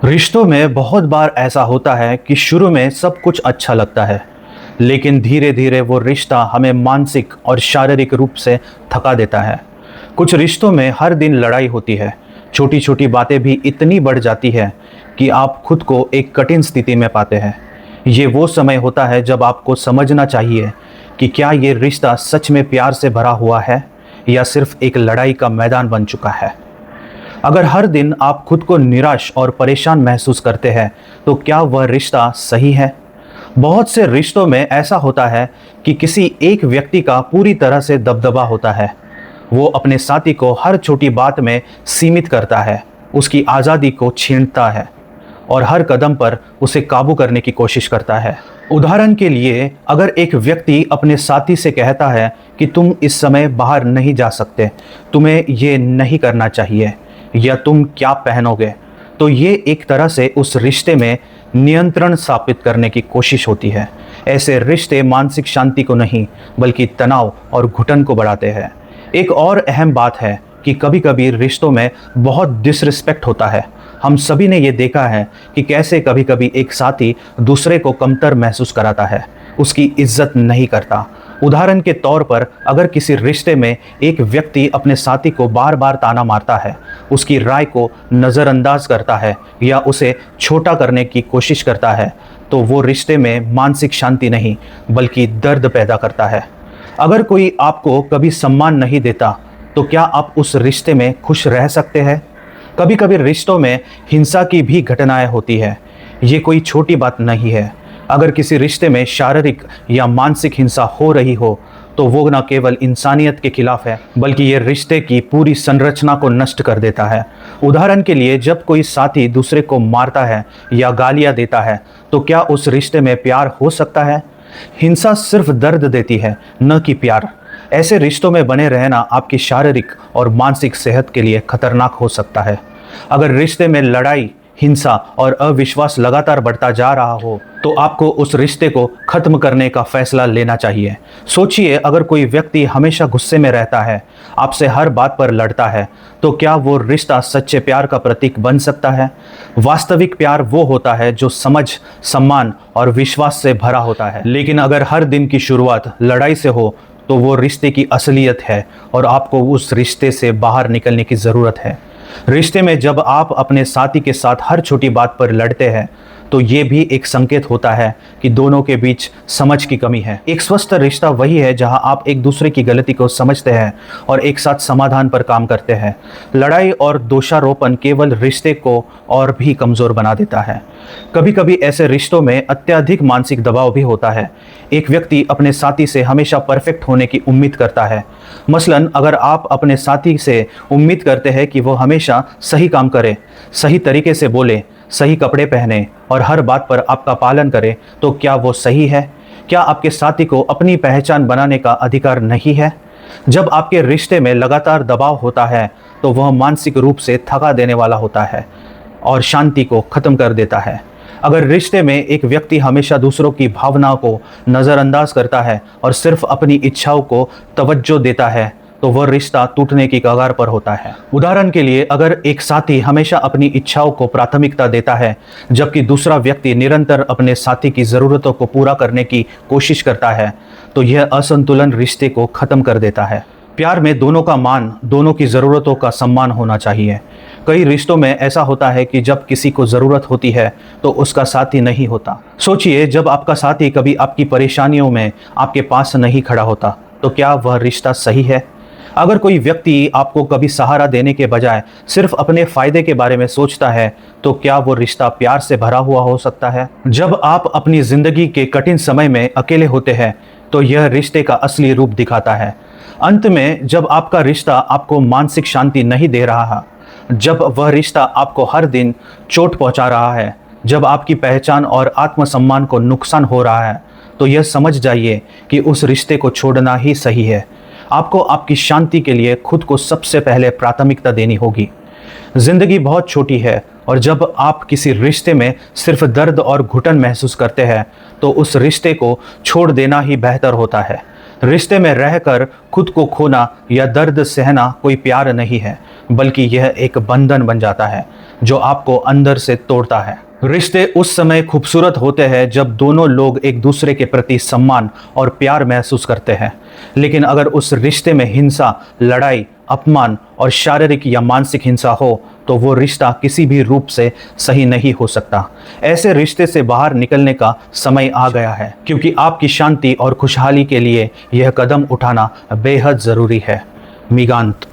रिश्तों में बहुत बार ऐसा होता है कि शुरू में सब कुछ अच्छा लगता है, लेकिन धीरे धीरे वो रिश्ता हमें मानसिक और शारीरिक रूप से थका देता है। कुछ रिश्तों में हर दिन लड़ाई होती है, छोटी छोटी बातें भी इतनी बढ़ जाती है कि आप खुद को एक कठिन स्थिति में पाते हैं। ये वो समय होता है जब आपको समझना चाहिए कि क्या ये रिश्ता सच में प्यार से भरा हुआ है या सिर्फ एक लड़ाई का मैदान बन चुका है। अगर हर दिन आप खुद को निराश और परेशान महसूस करते हैं तो क्या वह रिश्ता सही है? बहुत से रिश्तों में ऐसा होता है कि किसी एक व्यक्ति का पूरी तरह से दबदबा होता है। वो अपने साथी को हर छोटी बात में सीमित करता है, उसकी आज़ादी को छीनता है और हर कदम पर उसे काबू करने की कोशिश करता है। उदाहरण के लिए, अगर एक व्यक्ति अपने साथी से कहता है कि तुम इस समय बाहर नहीं जा सकते, तुम्हें ये नहीं करना चाहिए, या तुम क्या पहनोगे, तो ये एक तरह से उस रिश्ते में नियंत्रण स्थापित करने की कोशिश होती है। ऐसे रिश्ते मानसिक शांति को नहीं बल्कि तनाव और घुटन को बढ़ाते हैं। एक और अहम बात है कि कभी कभी रिश्तों में बहुत डिसरिस्पेक्ट होता है। हम सभी ने ये देखा है कि कैसे कभी कभी एक साथी दूसरे को कमतर महसूस कराता है, उसकी इज्जत नहीं करता। उदाहरण के तौर पर, अगर किसी रिश्ते में एक व्यक्ति अपने साथी को बार बार ताना मारता है, उसकी राय को नज़रअंदाज करता है या उसे छोटा करने की कोशिश करता है, तो वो रिश्ते में मानसिक शांति नहीं बल्कि दर्द पैदा करता है। अगर कोई आपको कभी सम्मान नहीं देता, तो क्या आप उस रिश्ते में खुश रह सकते हैं? कभी कभी रिश्तों में हिंसा की भी घटनाएं होती है। ये कोई छोटी बात नहीं है। अगर किसी रिश्ते में शारीरिक या मानसिक हिंसा हो रही हो तो वो न केवल इंसानियत के खिलाफ है बल्कि ये रिश्ते की पूरी संरचना को नष्ट कर देता है। उदाहरण के लिए, जब कोई साथी दूसरे को मारता है या गालियां देता है, तो क्या उस रिश्ते में प्यार हो सकता है? हिंसा सिर्फ दर्द देती है, न कि प्यार। ऐसे रिश्तों में बने रहना आपकी शारीरिक और मानसिक सेहत के लिए खतरनाक हो सकता है। अगर रिश्ते में लड़ाई, हिंसा और अविश्वास लगातार बढ़ता जा रहा हो तो आपको उस रिश्ते को खत्म करने का फैसला लेना चाहिए। सोचिए, अगर कोई व्यक्ति हमेशा गुस्से में रहता है, आपसे हर बात पर लड़ता है, तो क्या वो रिश्ता सच्चे प्यार का प्रतीक बन सकता है? वास्तविक प्यार वो होता है जो समझ, सम्मान और विश्वास से भरा होता है। लेकिन अगर हर दिन की शुरुआत लड़ाई से हो तो वो रिश्ते की असलियत है और आपको उस रिश्ते से बाहर निकलने की ज़रूरत है। रिश्ते में जब आप अपने साथी के साथ हर छोटी बात पर लड़ते हैं तो ये भी एक संकेत होता है कि दोनों के बीच समझ की कमी है। एक स्वस्थ रिश्ता वही है जहां आप एक दूसरे की गलती को समझते हैं और एक साथ समाधान पर काम करते हैं। लड़ाई और दोषारोपण केवल रिश्ते को और भी कमज़ोर बना देता है। कभी कभी ऐसे रिश्तों में अत्यधिक मानसिक दबाव भी होता है। एक व्यक्ति अपने साथी से हमेशा परफेक्ट होने की उम्मीद करता है। मसलन, अगर आप अपने साथी से उम्मीद करते हैं कि वो हमेशा सही काम करे, सही तरीके से बोले, सही कपड़े पहने और हर बात पर आपका पालन करे, तो क्या वो सही है? क्या आपके साथी को अपनी पहचान बनाने का अधिकार नहीं है? जब आपके रिश्ते में लगातार दबाव होता है तो वह मानसिक रूप से थका देने वाला होता है और शांति को खत्म कर देता है। अगर रिश्ते में एक व्यक्ति हमेशा दूसरों की भावनाओं को नज़रअंदाज करता है और सिर्फ अपनी इच्छाओं को तवज्जो देता है, तो वह रिश्ता टूटने की कगार पर होता है। उदाहरण के लिए, अगर एक साथी हमेशा अपनी इच्छाओं को प्राथमिकता देता है जबकि दूसरा व्यक्ति निरंतर अपने साथी की ज़रूरतों को पूरा करने की कोशिश करता है, तो यह असंतुलन रिश्ते को ख़त्म कर देता है। प्यार में दोनों का मान, दोनों की ज़रूरतों का सम्मान होना चाहिए। कई रिश्तों में ऐसा होता है कि जब किसी को ज़रूरत होती है तो उसका साथी नहीं होता। सोचिए, जब आपका साथी कभी आपकी परेशानियों में आपके पास नहीं खड़ा होता, तो क्या वह रिश्ता सही है? अगर कोई व्यक्ति आपको कभी सहारा देने के बजाय सिर्फ अपने फ़ायदे के बारे में सोचता है, तो क्या वो रिश्ता प्यार से भरा हुआ हो सकता है? जब आप अपनी ज़िंदगी के कठिन समय में अकेले होते हैं तो यह रिश्ते का असली रूप दिखाता है। अंत में, जब आपका रिश्ता आपको मानसिक शांति नहीं दे रहा, जब वह रिश्ता आपको हर दिन चोट पहुंचा रहा है, जब आपकी पहचान और आत्मसम्मान को नुकसान हो रहा है, तो यह समझ जाइए कि उस रिश्ते को छोड़ना ही सही है। आपको आपकी शांति के लिए खुद को सबसे पहले प्राथमिकता देनी होगी। जिंदगी बहुत छोटी है और जब आप किसी रिश्ते में सिर्फ दर्द और घुटन महसूस करते हैं तो उस रिश्ते को छोड़ देना ही बेहतर होता है। रिश्ते में रहकर खुद को खोना या दर्द सहना कोई प्यार नहीं है, बल्कि यह एक बंधन बन जाता है जो आपको अंदर से तोड़ता है। रिश्ते उस समय खूबसूरत होते हैं जब दोनों लोग एक दूसरे के प्रति सम्मान और प्यार महसूस करते हैं। लेकिन अगर उस रिश्ते में हिंसा, लड़ाई, अपमान और शारीरिक या मानसिक हिंसा हो तो वो रिश्ता किसी भी रूप से सही नहीं हो सकता। ऐसे रिश्ते से बाहर निकलने का समय आ गया है, क्योंकि आपकी शांति और खुशहाली के लिए यह कदम उठाना बेहद ज़रूरी है। मिगांत।